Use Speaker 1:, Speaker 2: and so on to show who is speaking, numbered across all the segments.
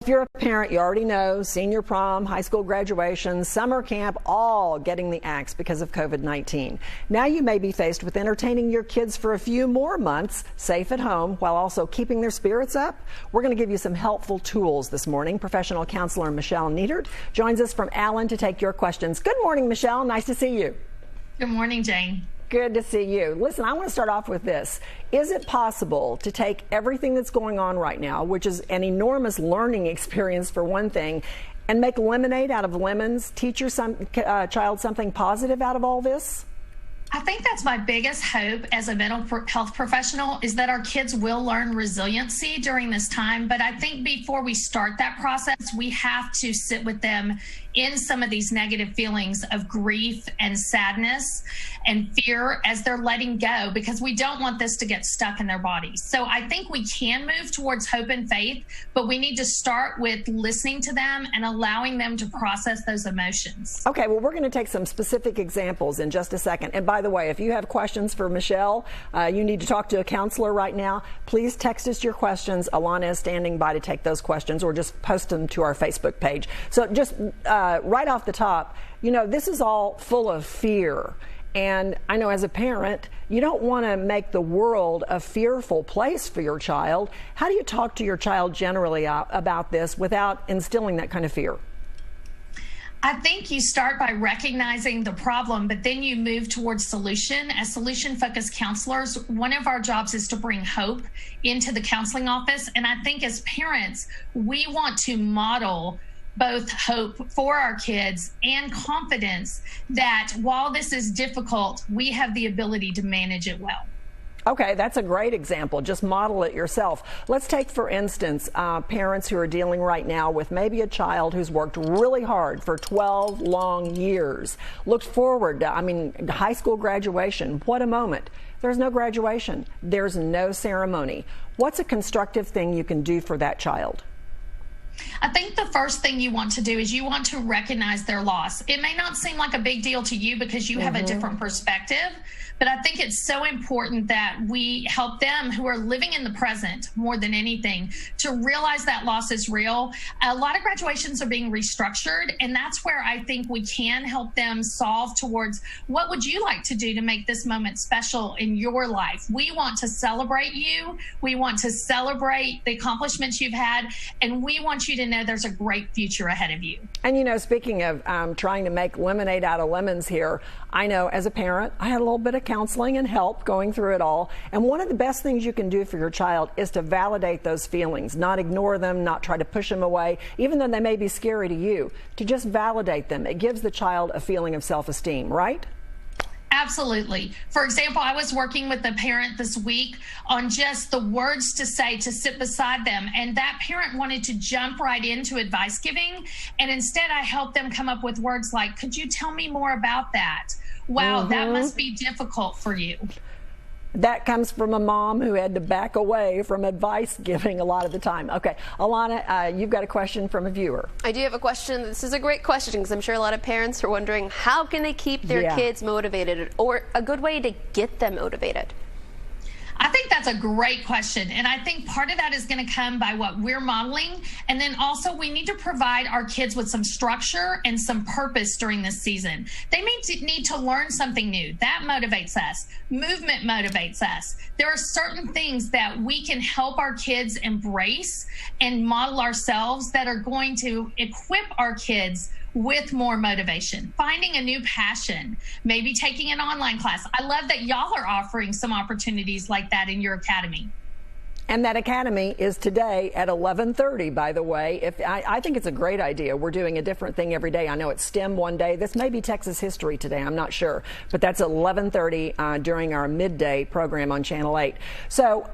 Speaker 1: If you're a parent, you already know senior prom, high school graduation, summer camp, all getting the axe because of COVID-19. Now you may be faced with entertaining your kids for a few more months, safe at home, while also keeping their spirits up. We're going to give you some helpful tools this morning. Professional counselor Michelle Neidert joins us from Allen to take your questions. Good morning, Michelle. Nice to see you.
Speaker 2: Good morning, Jane.
Speaker 1: Good to see you. Listen, I want to start off with this. Is it possible to take everything that's going on right now, which is an enormous learning experience for one thing, and make lemonade out of lemons, teach your child something positive out of all this?
Speaker 2: I think that's my biggest hope as a mental health professional, is that our kids will learn resiliency during this time. But I think before we start that process, we have to sit with them in some of these negative feelings of grief and sadness and fear as they're letting go, because we don't want this to get stuck in their bodies. So I think we can move towards hope and faith, but we need to start with listening to them and allowing them to process those emotions.
Speaker 1: Okay, well, we're going to take some specific examples in just a second. And by the way, if you have questions for Michelle, you need to talk to a counselor right now, please text us your questions. Alana is standing by to take those questions, or just post them to our Facebook page. So just right off the top, you know, this is all full of fear. And I know as a parent, you don't want to make the world a fearful place for your child. How do you talk to your child generally about this without instilling that kind of fear?
Speaker 2: I think you start by recognizing the problem, but then you move towards solution. As solution-focused counselors, one of our jobs is to bring hope into the counseling office. And I think as parents, we want to model both hope for our kids and confidence that while this is difficult, we have the ability to manage it well.
Speaker 1: Okay, that's a great example. Just model it yourself. Let's take, for instance, parents who are dealing right now with maybe a child who's worked really hard for 12 long years, looked forward to, high school graduation. What a moment. There's no graduation. There's no ceremony. What's a constructive thing you can do for that child?
Speaker 2: I think the first thing you want to do is you want to recognize their loss. It may not seem like a big deal to you because you have a different perspective, but I think it's so important that we help them who are living in the present more than anything to realize that loss is real. A lot of graduations are being restructured, and that's where I think we can help them solve towards what would you like to do to make this moment special in your life. We want to celebrate you. We want to celebrate the accomplishments you've had, and we want you to know there's a great future ahead of you. And
Speaker 1: you know, speaking of trying to make lemonade out of lemons here, I know as a parent, I had a little bit of counseling and help going through it all. And one of the best things you can do for your child is to validate those feelings, not ignore them, not try to push them away, even though they may be scary to you, to just validate them. It gives the child a feeling of self-esteem, right?
Speaker 2: Absolutely. For example, I was working with a parent this week on just the words to say to sit beside them. And that parent wanted to jump right into advice giving. And instead, I helped them come up with words like, could you tell me more about that? Wow, that must be difficult for you.
Speaker 1: That comes from a mom who had to back away from advice giving a lot of the time. Okay, Alana, you've got a question from a viewer.
Speaker 3: I do have a question. This is a great question because I'm sure a lot of parents are wondering how can they keep their kids motivated, or a good way to get them motivated.
Speaker 2: I think that's a great question. And I think part of that is going to come by what we're modeling. And then also we need to provide our kids with some structure and some purpose during this season. They may need to learn something new. That motivates us. Movement motivates us. There are certain things that we can help our kids embrace and model ourselves that are going to equip our kids with more motivation, finding a new passion, maybe taking an online class. I love that y'all are offering some opportunities like that in your academy.
Speaker 1: And that academy is today at 11:30, by the way. I think it's a great idea. We're doing a different thing every day. I know it's STEM one day. This may be Texas history today. I'm not sure. But that's at 11:30 during our midday program on Channel 8. So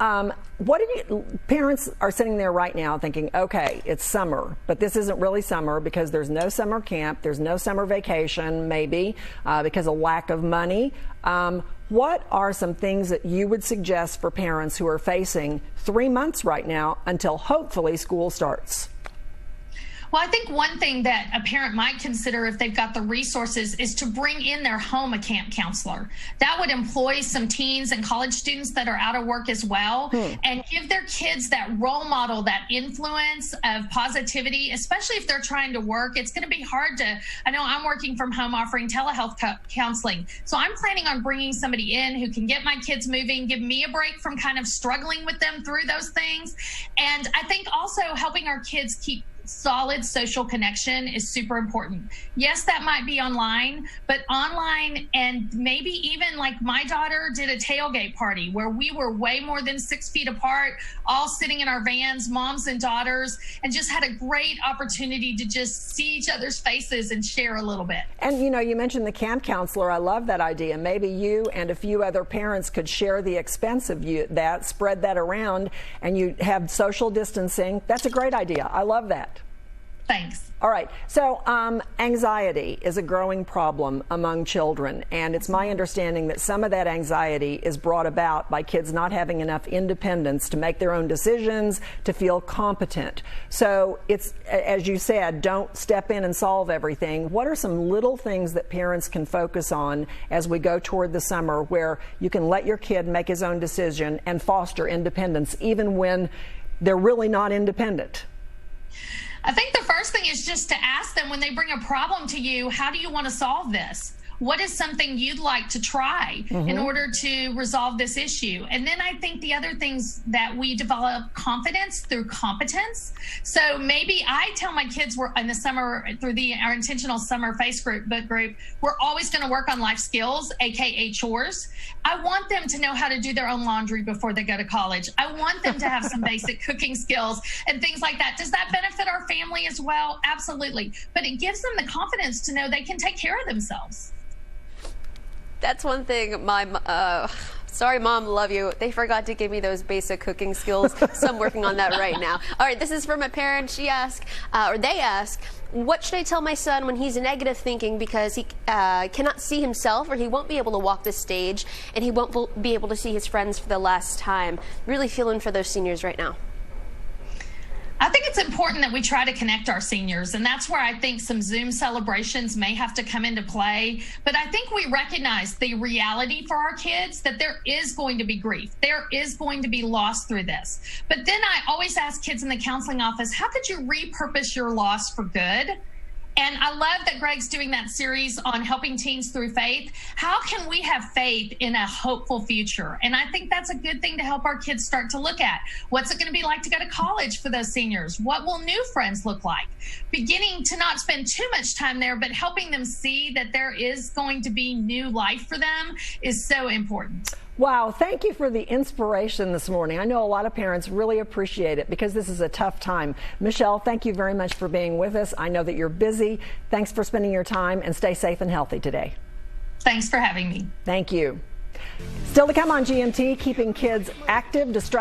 Speaker 1: parents are sitting there right now thinking, okay, it's summer, but this isn't really summer because there's no summer camp. There's no summer vacation, maybe, because of lack of money. What are some things that you would suggest for parents who are facing 3 months right now until hopefully school starts?
Speaker 2: Well, I think one thing that a parent might consider if they've got the resources is to bring in their home a camp counselor. That would employ some teens and college students that are out of work as well, and give their kids that role model, that influence of positivity, especially if they're trying to work. It's going to be hard to, I know I'm working from home offering telehealth counseling. So I'm planning on bringing somebody in who can get my kids moving, give me a break from kind of struggling with them through those things. And I think also helping our kids keep solid social connection is super important. Yes, that might be online, but online, and maybe even like my daughter did a tailgate party where we were way more than 6 feet apart, all sitting in our vans, moms and daughters, and just had a great opportunity to just see each other's faces and share a little bit.
Speaker 1: And you know, you mentioned the camp counselor. I love that idea. Maybe you and a few other parents could share the expense of that, spread that around, and you have social distancing. That's a great idea. I love that.
Speaker 2: Thanks.
Speaker 1: All right. So anxiety is a growing problem among children, and it's my understanding that some of that anxiety is brought about by kids not having enough independence to make their own decisions, to feel competent. So it's, as you said, don't step in and solve everything. What are some little things that parents can focus on as we go toward the summer where you can let your kid make his own decision and foster independence even when they're really not independent?
Speaker 2: I think the first thing is just to ask them when they bring a problem to you, how do you want to solve this? What is something you'd like to try in order to resolve this issue? And then I think the other things that we develop confidence through competence. So maybe I tell my kids we're in the summer through our intentional summer Facebook group, we're always going to work on life skills, aka chores. I want them to know how to do their own laundry before they go to college. I want them to have some basic cooking skills and things like that. Does that benefit our family as well? Absolutely. But it gives them the confidence to know they can take care of themselves.
Speaker 3: That's one thing sorry, Mom, love you. They forgot to give me those basic cooking skills, so I'm working on that right now. All right, this is from a parent. She asked, or they ask, what should I tell my son when he's negative thinking because he cannot see himself, or he won't be able to walk the stage, and he won't be able to see his friends for the last time? Really feeling for those seniors right now.
Speaker 2: I think it's important that we try to connect our seniors, and that's where I think some Zoom celebrations may have to come into play. But I think we recognize the reality for our kids that there is going to be grief. There is going to be loss through this. But then I always ask kids in the counseling office, how could you repurpose your loss for good? And I love that Greg's doing that series on helping teens through faith. How can we have faith in a hopeful future? And I think that's a good thing to help our kids start to look at. What's it going to be like to go to college for those seniors? What will new friends look like? Beginning to not spend too much time there, but helping them see that there is going to be new life for them is so important.
Speaker 1: Wow, thank you for the inspiration this morning. I know a lot of parents really appreciate it because this is a tough time. Michelle, thank you very much for being with us. I know that you're busy. Thanks for spending your time, and stay safe and healthy today.
Speaker 2: Thanks for having me.
Speaker 1: Thank you. Still to come on GMT, keeping kids active, distracted.